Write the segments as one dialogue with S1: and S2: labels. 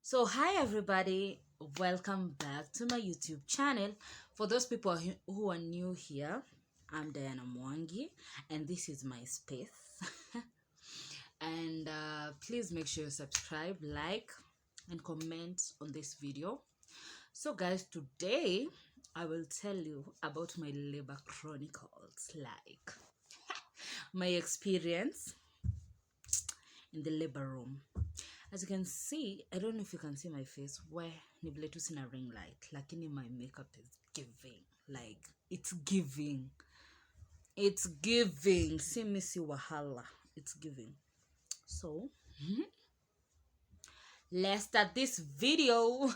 S1: So hi everybody, welcome back to my YouTube channel. For those people who are new here, I'm Diana Mwangi and this is my space. And please make sure you subscribe, like and comment on this video. So guys, today I will tell you about my labor chronicles, like my experience in the labor room. As you can see, I don't know if you can see my face where ni vile tu sina ring light, lakini my makeup is giving, like it's giving see me si wahala, it's giving. So let's start this video.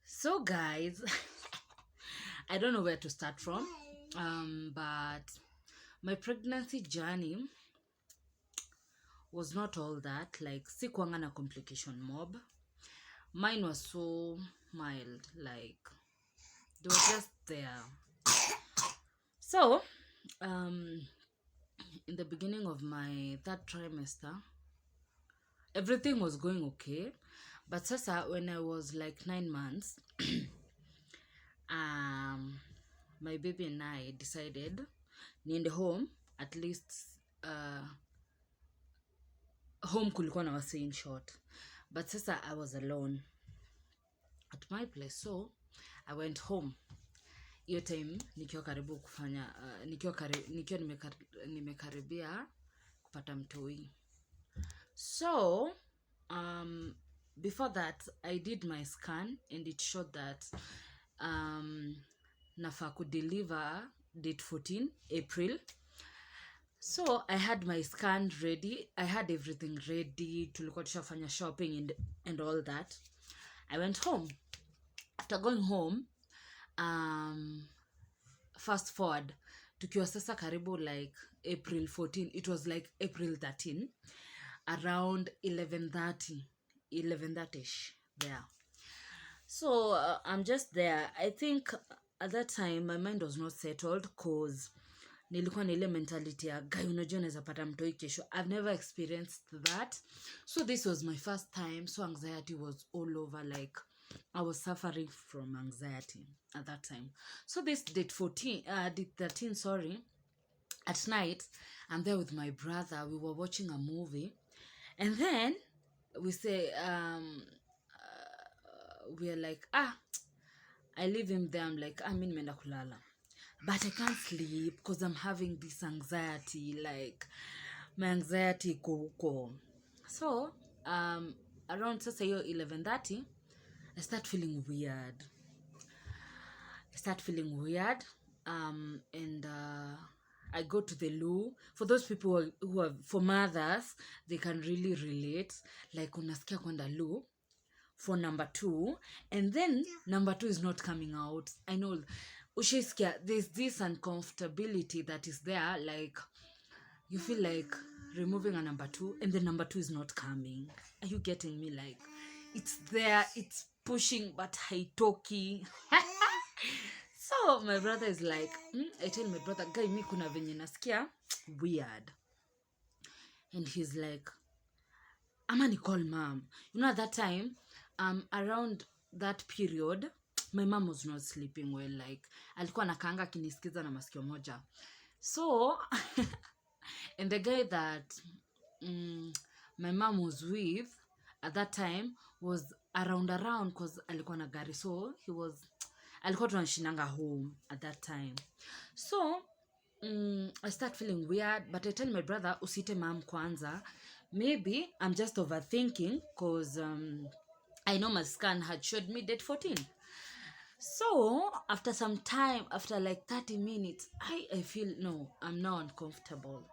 S1: So guys, I don't know where to start from, but my pregnancy journey was not all that, like sikuanga na complication mob. Mine was so mild, like they were just there. So in the beginning of my third trimester, everything was going okay, but sasa when I was like 9 months, my baby and I decided niende home. At least home kulikuwa na wase in short, but sasa I was alone at my place, so I went home. Hiyo time nikiwa karibu kufanya nikiwa nimekaribia kupata mtoi. So before that I did my scan and it showed that nafaa kudeliver date 14 April. So I had my scan ready, I had everything ready, tulikuwa tushafanya shopping and all that. I went home. After going home, fast forward tukiwa sasa karibu like April 14, it was like April 13, around 11:30ish there. So I'm just there. I think at that time my mind was not settled cause nilikuwa na ile mentality ya guy, unajua naweza pata mtoi kesho. I've never experienced that, so this was my first time, so anxiety was all over, like I was suffering from anxiety at that time. So this date 13, sorry, at night, I'm there with my brother. We were watching a movie, and then we say we're like, I leave him there. I'm like, mimi nimeenda kulala, but I can't sleep because I'm having this anxiety, like my anxiety ko. So around sasa hiyo 11:30 I start feeling weird. And I go to the loo. For those people who are, for mothers, they can really relate. Like unasikia kwenda loo for number 2, and then number 2 is not coming out. I know ushaisikia there's this uncomfortability that is there, like you feel like removing a number 2 and the number 2 is not coming. Are you getting me? Like it's there, it's pushing but haitoki. So my brother is like, I tell my brother, guy, mi kuna venye nasikia weird, and he's like, ama ni call mom. You know, at that time, around that period, my mom was not sleeping well. Like alikuwa anakaanga akinisikiza na masikio moja. So and the guy that my mom was with at that time was around cause alikuwa na gari, so alikuwa tunashinanga home at that time. So I start feeling weird, but I tell my brother, usite mom kwanza, maybe I'm just overthinking cause I know my scan had showed me date 14. So after some time, after like 30 minutes, I feel, no, I'm now uncomfortable.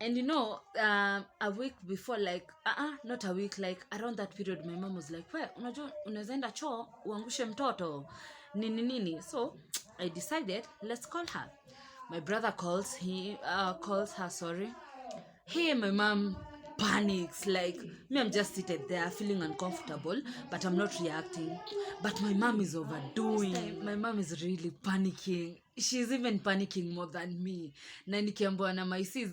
S1: And you know, a week before, like not a week, like around that period, my mom was like, well, unajua unaweza enda choo uangushe mtoto nini. So I decided, let's call her. My brother calls her, sorry. Hey, my mom panics, like me, I'm just seated there feeling uncomfortable, but I'm not reacting. But my mom is overdoing. My mom is really panicking. she's even panicking more than me. Na nikiambiwa na my sis,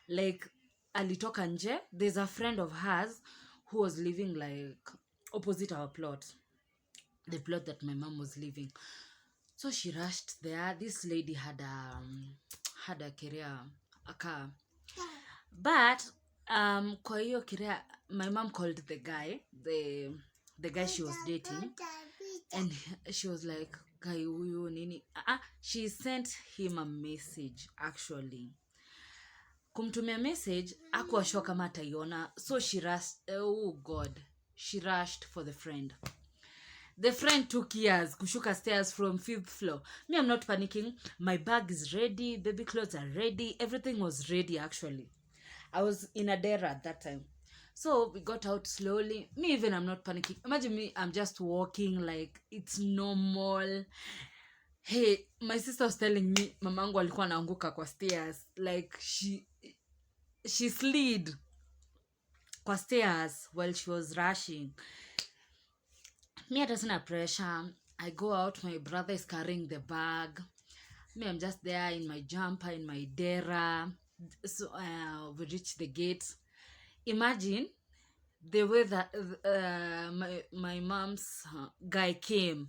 S1: like alitoka nje. There's a friend of hers who was living like opposite our plot, the plot that my mom was living. So she rushed there. This lady had a career, a car. But kwa hiyo career, my mom called the guy, the guy she was dating, and she was like, guy huyu nini. She sent him a message actually. Kumtumia message, hakuwa sure kama ataiona. So she rushed, oh God, she rushed for the friend. The friend took years kushuka stairs from 5th floor. Me, I'm not panicking. My bag is ready. Baby clothes are ready. Everything was ready, actually. I was in a dera at that time. So we got out slowly. Me, even, I'm not panicking. Imagine me, I'm just walking like it's normal. Hey, my sister was telling me, mamangu alikuwa anaanguka kwa stairs. Like, she slid kwa stairs while she was rushing. Me, hata sina pressure. I go out, my brother is carrying the bag. Me, I'm just there in my jumper, in my dera. So we reach the gate. Imagine the way that my mom's guy came.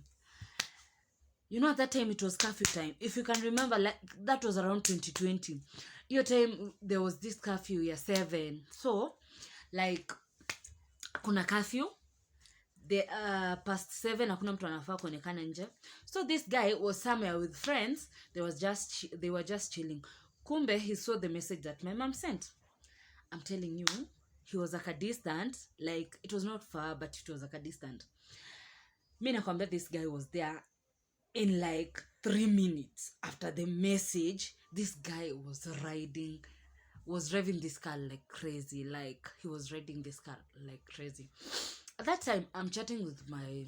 S1: You know, at that time it was curfew time. If you can remember, like that was around 2020. Your time there was this curfew, 7. So, like, kuna curfew. The past 7 hakuna mtu anafaa kuonekana nje. So this guy was somewhere with friends. They were just chilling. Kumbe he saw the message that my mom sent. I'm telling you, he was like a distant, like it was not far, but it was like a distant. Me nakwambia, this guy was there in like 3 minutes after the message. This guy was driving this car like crazy. Like he was riding this car like crazy. At that time, I'm chatting with my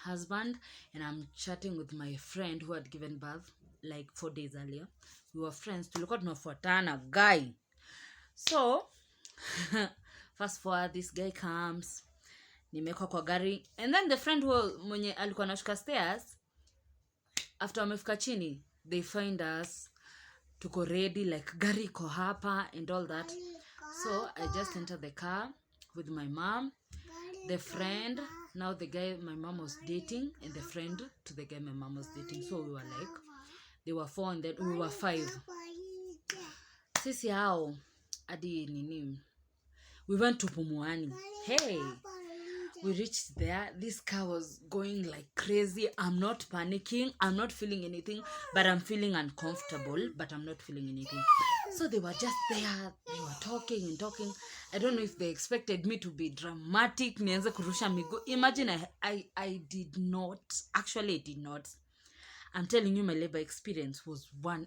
S1: husband and I'm chatting with my friend who had given birth like 4 days earlier. We were friends. Tulikuwa tunafuatana guy. So, fast forward, this guy comes. Nimekuwa kwa gari. And then the friend who mwenye alikuwa anashuka stairs, after wamefika chini, they find us. Tuko ready, like gari iko hapa and all that. So, I just entered the car with my mom, the friend, now the guy my mom was dating, and the friend to the guy my mom was dating. So we were like, they were 4 and then we were 5. Sisi hao adi nini, we went to Pumuani. Hey, we reached there. This car was going like crazy. I'm not panicking, I'm not feeling anything, but I'm feeling uncomfortable, but I'm not feeling anything. So they were just there, they were talking and talking. I don't know if they expected me to be dramatic, nianze kurusha miguu. Imagine I did not. Actually, I did not. I'm telling you, my labor experience was one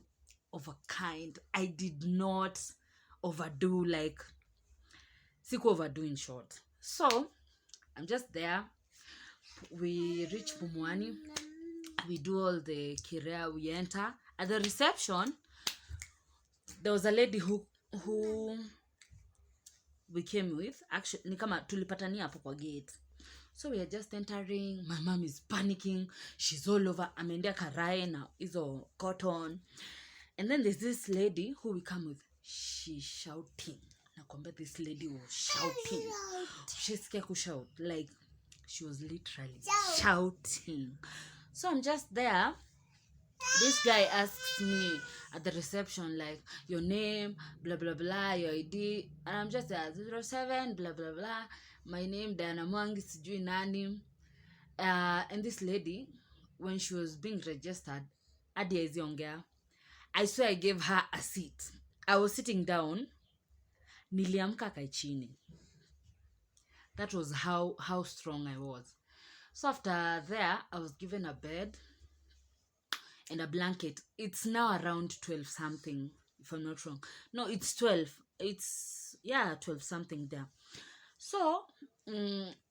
S1: of a kind. I did not overdo, like siku overdo in short. So I'm just there. We reach Pumuani. We do all the kirea. We enter. At the reception, there was a lady who we came with. Actually, ni kama tulipatania hapo kwa gate. So we are just entering. My mom is panicking. She's all over. Ameendea karai na hizo cotton. And then there's this lady who we come with. She's shouting. Nakwambia, this lady was shouting. She's scared to shout. Like, she was literally shouting. So I'm just there. This guy asks me at the reception, like, your name, blah, blah, blah, your ID. And I'm just there, 07, blah, blah, blah. My name, Diana Mwangi, sijui nani. And this lady, when she was being registered, adi haizi ongea. I swear I gave her a seat. I was sitting down. Niliamka kai chini. That was how strong I was. So after there, I was given a bed and a blanket. It's now around 12 something, if I'm not wrong. No, it's 12. It's 12 something there. So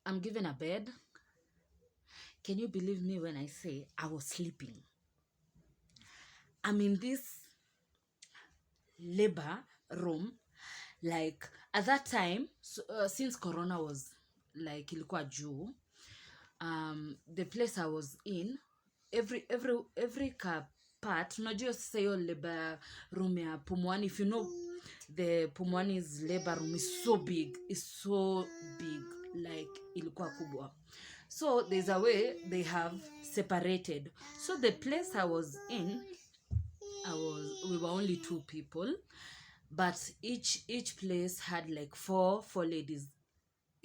S1: I'm given a bed. Can you believe me when I say I was sleeping? I'm in this labor room. Like at that time, since Corona was like ilikuwa juu, the place I was in, every part, unajua sasa hiyo labor room ya Pumwani, if you know the Pumwani's labor room is so big, like ilikuwa kubwa. So there's a way they have separated. So the place I was in, we were only 2 people, but each place had like four ladies,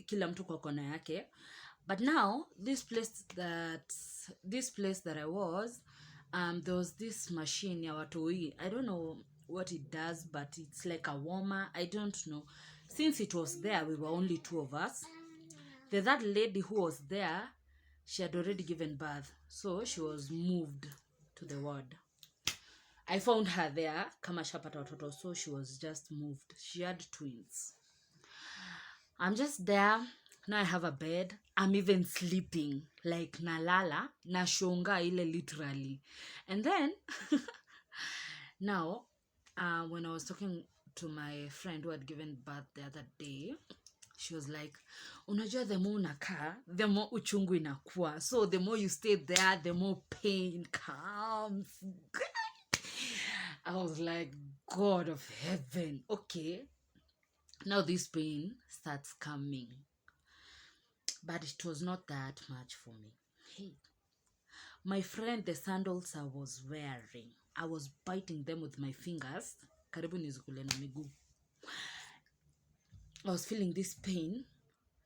S1: kila mtu kwa kona yake. But now this place that I was, there was this machine ya watoi. I don't know what it does, but it's like a warmer. I don't know. Since it was there, we were only 2 of us. That lady who was there, she had already given birth, so she was moved to the ward. I found her there kama shapata watoto, so she was just moved. She had twins. I'm just there. Now I have a bed. I'm even sleeping, like nalala, nashonga ile literally. And then, now, when I was talking to my friend who had given birth the other day, she was like, unajua the more unakaa, the more uchungu inakuwa. So the more you stay there, the more pain comes. I was like, God of heaven. Okay. Now this pain starts coming. But it was not that much for me. Hey, my friend, the sandals I was wearing, I was biting them with my fingers. Karibu nizikule na miguu. I was feeling this pain.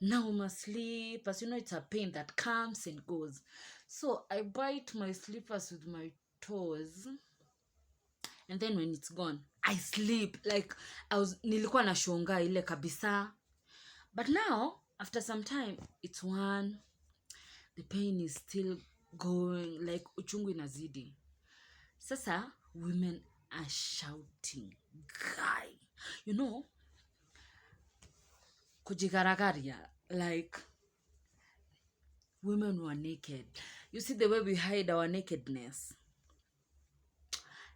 S1: Now I'm asleep. As you know, it's a pain that comes and goes. So I bite my slippers with my toes. And then when it's gone, I sleep. Like, nilikuwa na shonga ile kabisa. But now, after some time, it's one. The pain is still going. Like, uchungu inazidi. Sasa, women are shouting. Guy. You know, kujigaragaria. Like, women were naked. You see the way we hide our nakedness.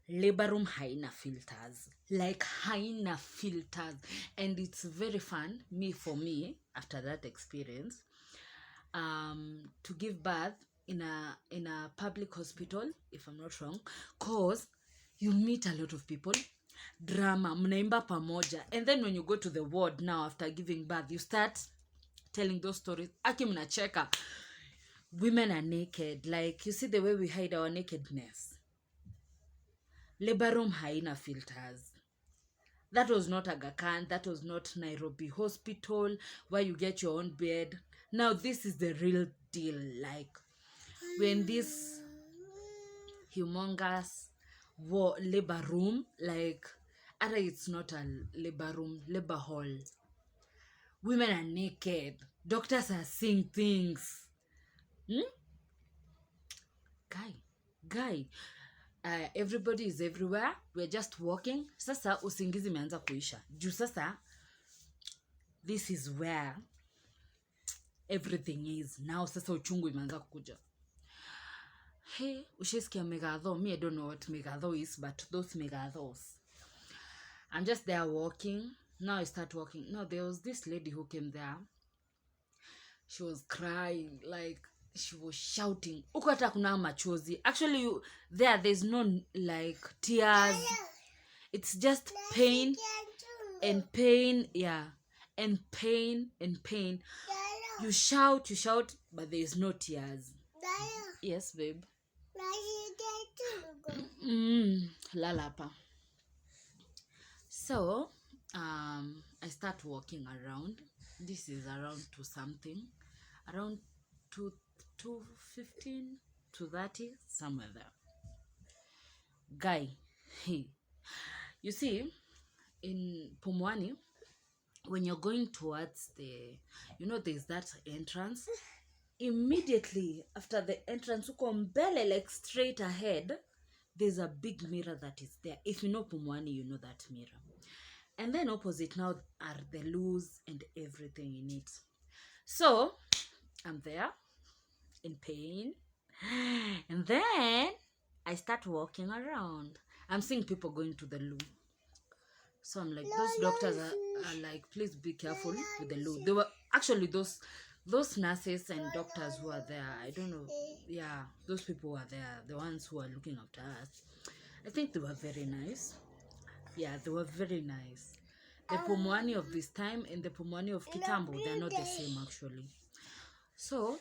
S1: Labor room haina filters. Like, haina filters. And it's very fun, for me, after that experience, to give birth in a public hospital, if I'm not wrong, cause you meet a lot of people, drama, mnaimba pamoja, and then when you go to the ward now after giving birth, you start telling those stories. Aki mnacheka. Women are naked. Like, you see the way we hide our nakedness. Labor room haina filters. That was not Aga Khan. That was not Nairobi Hospital where you get your own bed. Now this is the real deal. Like, when this humongous labor room, like, it's not a labor room, labor hall. Women are naked. Doctors are seeing things. Guy. Everybody is everywhere. We're just walking. Sasa usingizi imeanza kuisha. Juu sasa, this is where everything is. Now sasa uchungu imeanza kukuja. Hey, ushesikia megadho. Me, I don't know what megadho is, but those megadhos. I'm just there walking. Now I start walking. Now there was this lady who came there. She was crying, like, she was shouting. Uko hata kuna machozi. Actually, there's no like tears. It's just pain and pain, yeah. And pain. You shout, but there's no tears. Yes, babe. Lalapa. So, I start walking around. This is around 2 something. Around 2:15 to 30, somewhere there. Guy, hey. You see, in Pumwani, when you're going towards there's that entrance. Immediately after the entrance, uko mbele, like straight ahead, there's a big mirror that is there. If you know Pumwani, you know that mirror. And then opposite now are the loos and everything in it. So, I'm there in pain. And then I start walking around. I'm seeing people going to the loo. So I'm like, those doctors are like, please be careful with the loo. They were actually, those those nurses and doctors who are there, I don't know, yeah, those people who are there, the ones who are looking after us, I think they were very nice. Yeah, they were very nice. The Pumwani of this time and the Pumwani of Kitambo, they're not the same actually. So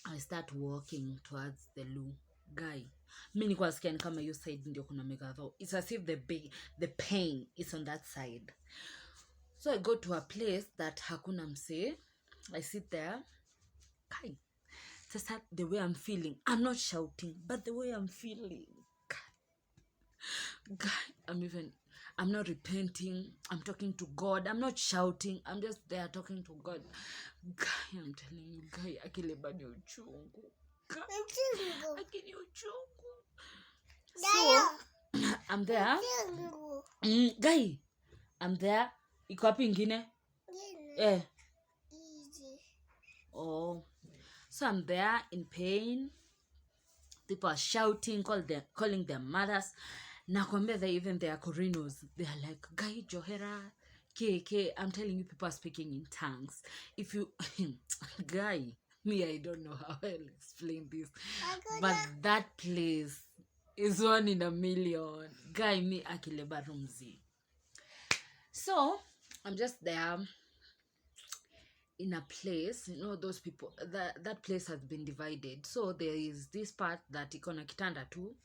S1: I start walking towards the loo. Guy, mi nilikuwa nasikia ni kama hiyo side ndio kuna megadho. It's as if the pain is on that side. So I go to a place that hakuna mse. I sit there. Guy, just the way I'm feeling. I'm not shouting, but the way I'm feeling. Guy, I'm not repenting. I'm talking to God. I'm not shouting. I'm just there talking to God. Guy, I'm telling you, guy, akili bani uchungu. Akili uchungu. So, I'm there. Guy, I'm there. Iko wapi ingine? Oh. So I'm there in pain. People are shouting, calling their mothers. Nakwambia that even their corinos, they are like, Guy, Johera, KK. I'm telling you, people are speaking in tongues. If you, Guy, me, I don't know how I'll explain this. But that place is 1 in a million. Guy, me, akile barumzi. So, I'm just there in a place, those people, that place has been divided. So there is this part that ikona kitanda tu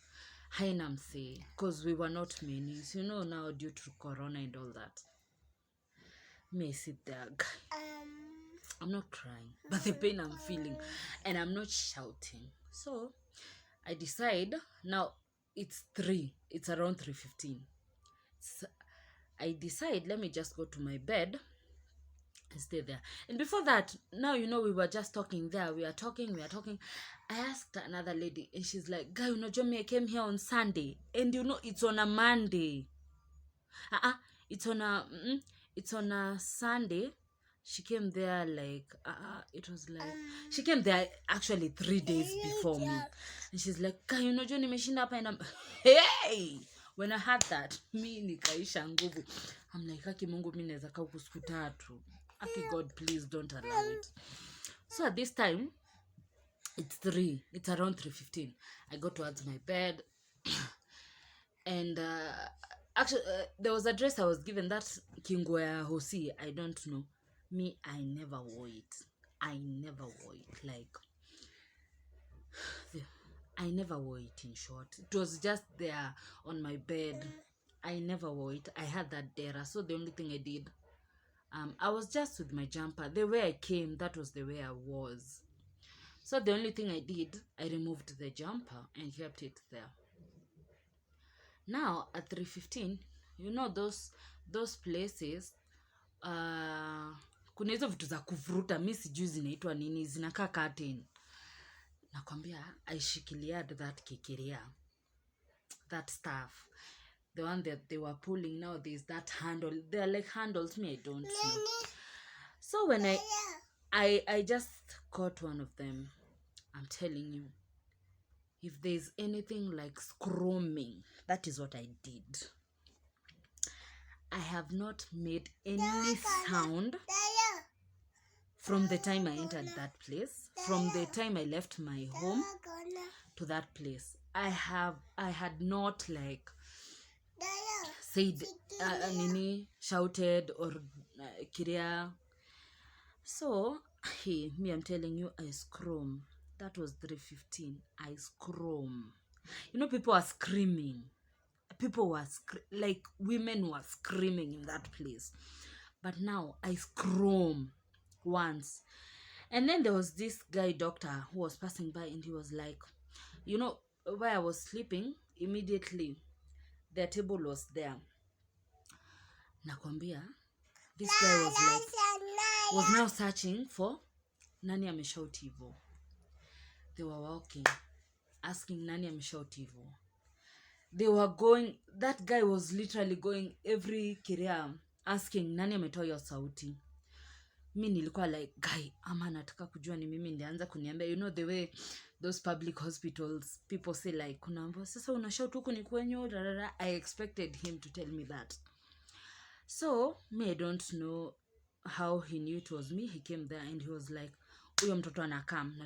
S1: haina mse, because we were not many, now due to corona and all that. Me sit there, I'm not crying, but the pain I'm feeling, and I'm not shouting. So I decide, now it's around 3:15. I decide, let me just go to my bed and stay there. And before that, now we were just talking there. We are talking. I asked another lady, and she's like, Guy, me, I came here on Sunday, and it's on a Monday. It's on a Sunday. She came there like it was like she came there actually 3 days before me, and she's like, Guy, nimeshinda hapa, and I'm hey. When I had that, mi nikaisha nguvu. I'm like, Aki Mungu, mi naweza kaa huku siku 3. Aki God, please don't allow it. So at this time, it's around 3:15. I go towards my bed. And actually, there was a dress I was given, that Kingwea Hosi, I don't know. Me, I never wore it. Like, I never wore it, in short. It was just there on my bed. I never wore it. I had that dera. So the only thing I did, I was just with my jumper. The way I came, that was the way I was. So the only thing I did, I removed the jumper and kept it there. Now, at 3:15, those places, kuna hizo vitu za kuvuruta, mi sijui zinaitwa nini, zinakaa curtain. Nakwambia, I shikiliad that kikiria, that stuff, the one that they were pulling. Now there's that handle. They're like handles, me, I don't know. So when I just caught one of them, I'm telling you, if there's anything like screaming, that is what I did. I have not made any sound from the time I entered that place, from the time I left my home to that place. I had not like said shouted or kiria. So me, I'm telling you, I scream. That was 3:15. I scream. People are screaming. People were like women were screaming in that place. But now I scream once. And then there was this guy doctor who was passing by, and he was like, where I was sleeping, immediately their table was there. Nakwambia, this guy was now searching for nani ameshout hivyo. They were walking, asking nani ameshout hivyo. They were going, that guy was literally going every kiria asking nani ametoa hiyo sauti. Mi nilikuwa like, Guy, ama nataka kujua ni mimi ndianza kuniambia. The way those public hospitals, people say like, kunaambia sasa unashout huku ni kwenyu. I expected him to tell me that. So me, I don't know how he knew it was me. He came there and he was like, huyo mtoto anakam,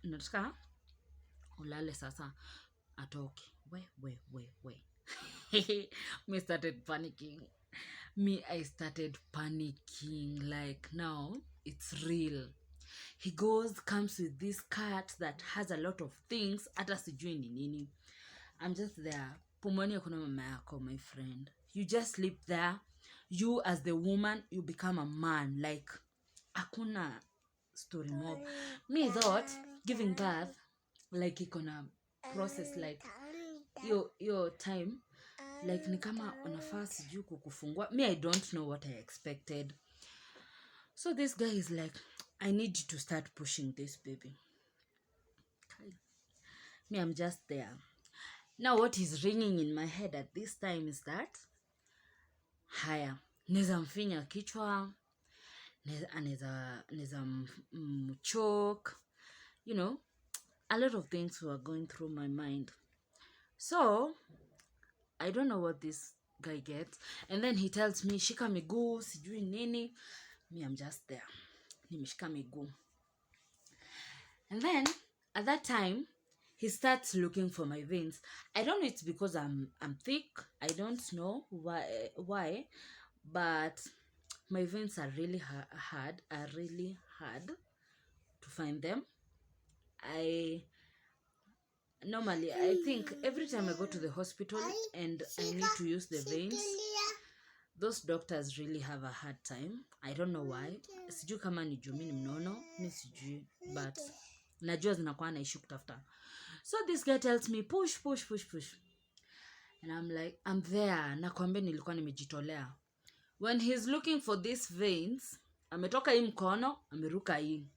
S1: nataka ulale sasa atoke. We. I started panicking. Like, now it's real. He comes with this cart that has a lot of things. Hata sijui ni nini. I'm just there. Pumoni hakuna mama yako, my friend. You just sleep there. You as the woman, you become a man. Like, hakuna story more. Me thought giving birth, like, ikona process, like your time, like ni kama unafaa sijui kukufungua. Me, I don't know what I expected. So this guy is like, I need you to start pushing this baby. Okay. Me, I'm just there. Now what is ringing in my head at this time is that, haya, neza mfinya kichwa, neza mchoke, you know, a lot of things were going through my mind. So I don't know what this guy gets. And then he tells me, shika miguu, sijui nini. Me, I'm just there. Nimeshika miguu. And then at that time, he starts looking for my veins. I don't know, it's because I'm thick. I don't know why, but my veins are really hard. To find them. Normally, I think every time I go to the hospital and I need to use the veins, those doctors really have a hard time. I don't know why. Sijui kama ni juu mimi mnono, mimi sijui, but najua zinakuwa na issue kutafuta. So this guy tells me, push. And I'm like, I'm there. Nakwambia nilikuwa nimejitolea. When he's looking for these veins, ametoka hii mkono, ameruka hii.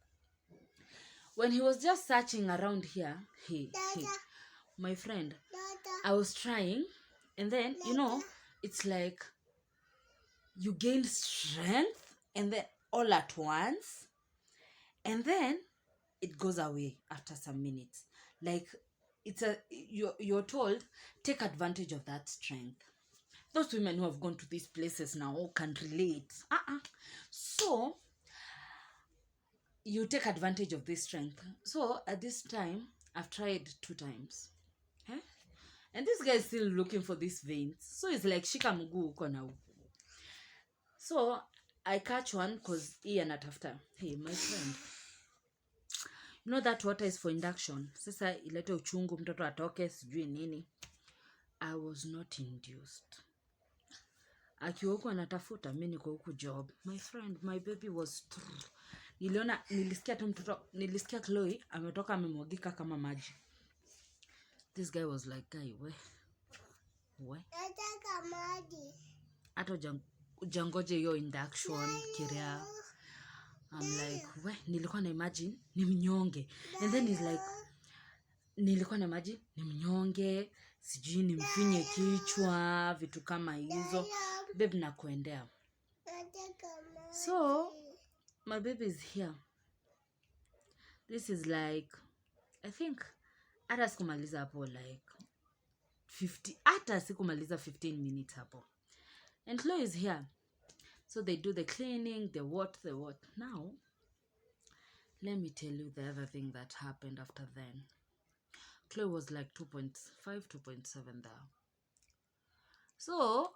S1: When he was just searching around here, my friend, I was trying, and then, you know, it's like you gain strength, and then all at once, and then it goes away after some minutes. Like, you're told, take advantage of that strength. Those women who have gone to these places now can relate. So you take advantage of this strength. So at this time, I've tried 2 times. Okay? And this guy is still looking for these veins. So it's like, shika mguu uko na uko. So I catch one because he anatafuta. Hey, my friend. You know that water is for induction. Sasa ilete uchungu mtoto atoke sijui nini. I was not induced. Akiwa huko anatafuta, mimi niko huko job. My friend, my baby was nilisikia Chloe ametoka amemwagika kama maji. This guy was like, guy, we nataka maji. Hata ujangoje hiyo induction kiria. I'm like, we nilikuwa na imagine ni mnyonge. And then he's like, nilikuwa na imagine ni mnyonge, sijui nimfinye kichwa, vitu kama hizo. Babe, nakuendea. So my baby is here. This is like, I think hata sikumaliza hapo like 15 minutes hapo. And Chloe is here. So they do the cleaning, the what. Now, let me tell you the other thing that happened after then. Chloe was like 2.5, 2.7 there. So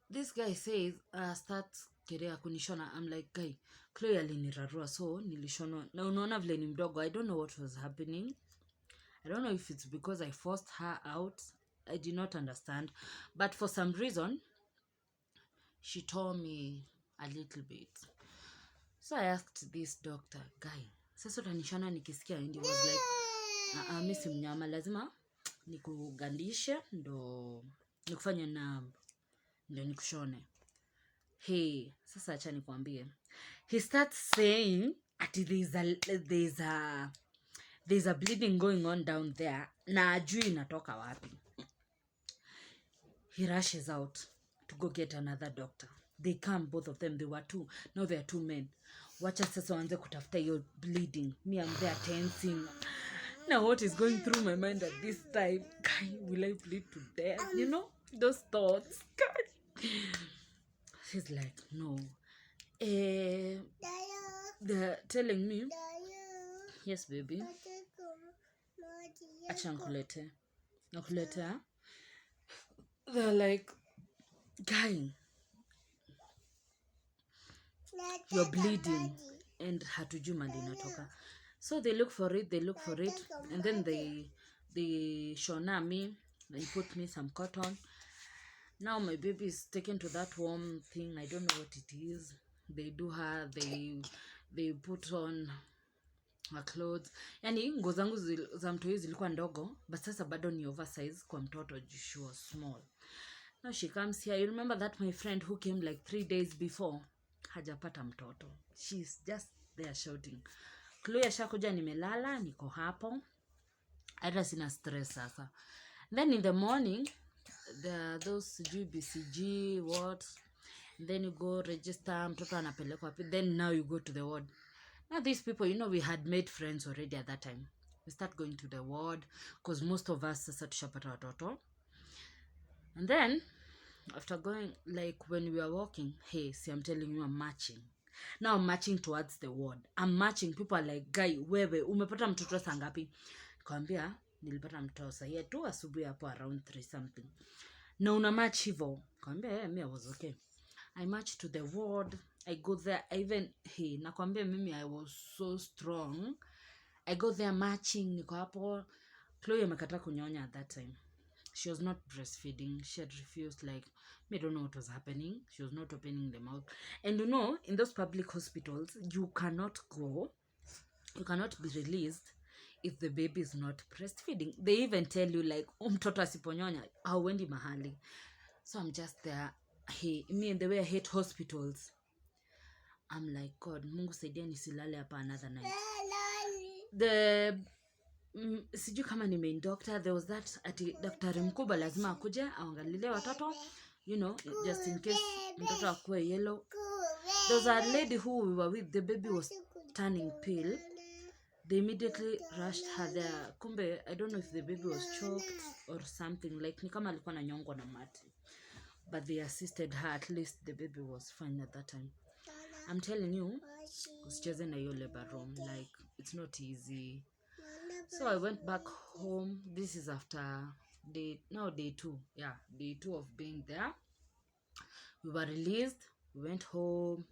S1: this guy says, starts kerea kunishona. I'm like, guy, Chloe alinirarua, so nilishona. Na unaona vile ni mdogo. I don't know what was happening. I don't know if it's because I forced her out. I did not understand. But for some reason, she told me a little bit. So I asked this doctor, guy, sasa utanishona nikisikia? And he was like, mimi si mnyama, lazima nikugandishe ndo nikufanye ndo nikushone. Hey, sasa acha nikwambie. He starts saying there's a bleeding going on down there. Na ajui inatoka wapi. He rushes out to go get another doctor. They come, both of them. They were 2. Now they are 2 men. Wacha sasa wanze kutafuta hiyo bleeding. Me, I'm there tensing. Now what is going through my mind at this time? God, will I bleed to death? You know, those thoughts. God. She's like, no. they're telling me, yes baby, acha nakulete. They're like, guy, you're bleeding, and hatujui mali inatoka. So they look for it, and then they shona me, they put me some cotton. Now my baby is taken to that warm thing. I don't know what it is. They do her, they put on her clothes. Yani nguo zangu za mtoi zilikuwa ndogo, but sasa bado ni oversize kwa mtoto, she was small. Now she comes here. You remember that my friend who came like 3 days before? Hajapata mtoto. She's just there shouting. Chloe ashakuja, nimelala, niko hapo. Hata sina stress sasa. Then in the morning, there are those BCG, what? Then you go register, mtoto anapelekwa wapi. Then now you go to the ward. Now these people, you know, we had made friends already at that time. We start going to the ward because most of us sasa tushapata watoto. And then after going, like when we are walking, hey, see, I'm telling you, I'm marching. Now I'm marching towards the ward. I'm marching. People are like, guy, wewe umepata mtoto saa ngapi? Nikamwambia nilipata mtoto saa hii tu asubuhi hapo around 3 something. Na una march hivyo? Nikamwambia me I was okay. I march to the ward. I go there. Nakwambia mimi I was so strong. I go there marching, niko hapo. Chloe amekataa kunyonya at that time. She was not breastfeeding. She had refused. Like, I don't know what was happening. She was not opening the mouth. And you know, in those public hospitals, you cannot be released if the baby is not breastfeeding. They even tell you, like, mtoto asiponyonya, hauendi mahali. So I'm just there. Me and the way I hate hospitals, I'm like, God, Mungu saidia nisilale hapa another night. Sijui kama ni main doctor, there was that ati daktari mkubwa lazima akuje aangalilie watoto, you know, just in case mtoto akue yellow. There was a lady who we were with, the baby was turning pale. They immediately rushed her there. Kumbe, I don't know if the baby was choked or something, like ni kama alikuwa na nyongo na mati. But they assisted her, at least the baby was fine at that time. I'm telling you, usicheze na hiyo labor room, like it's not easy. So I went back home. This is after day 2. Yeah, day 2 of being there. We were released. We went home.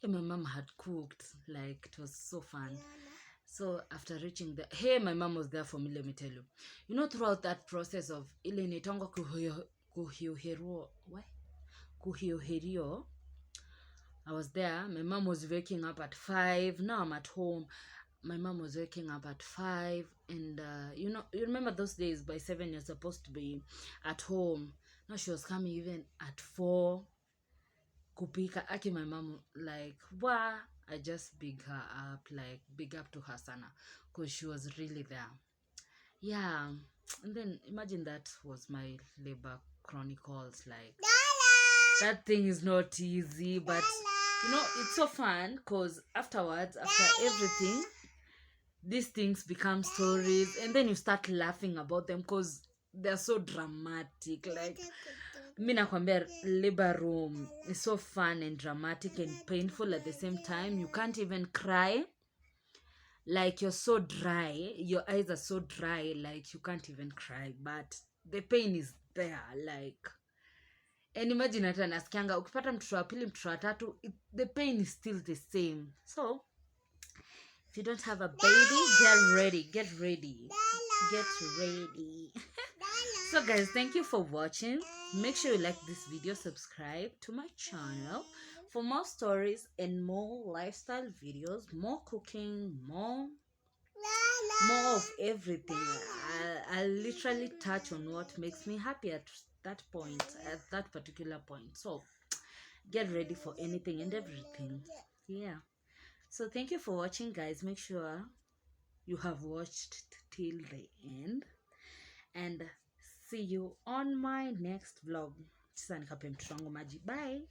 S1: And my mom had cooked. Like, it was so fun. So after reaching the... my mom was there for me, let me tell you. You know, throughout that process of... Ile inaitangwa kuhioherio. I was there. My mom was waking up at 5. Now I'm at home. My mom was waking up at 5, and you know, you remember those days by 7 you're supposed to be at home. Now she was coming even at 4 kupika. Aki, my mom, like, wow, I just big up to her sana, because she was really there. Yeah. And then imagine that was my labor chronicles. Like, that thing is not easy, but you know, it's so fun because afterwards, after everything, these things become stories, and then you start laughing about them because they're so dramatic. Like, mi nakwambia, labor room is so fun and dramatic and painful at the same time. You can't even cry. Like, you're so dry, your eyes are so dry, like you can't even cry, but the pain is there. Like, and imagine hata nasikianga ukipata mtoto wa pili, mtoto wa tatu, the pain is still the same. So if you don't have a baby, get ready. So guys, thank you for watching. Make sure you like this video, subscribe to my channel for more stories and more lifestyle videos, more cooking, more of everything. I'll literally touch on what makes me happy at that particular point. So get ready for anything and everything. Yeah. So thank you for watching, guys. Make sure you have watched till the end, and see you on my next vlog. Sasa nikape mtoto wangu maji. Bye.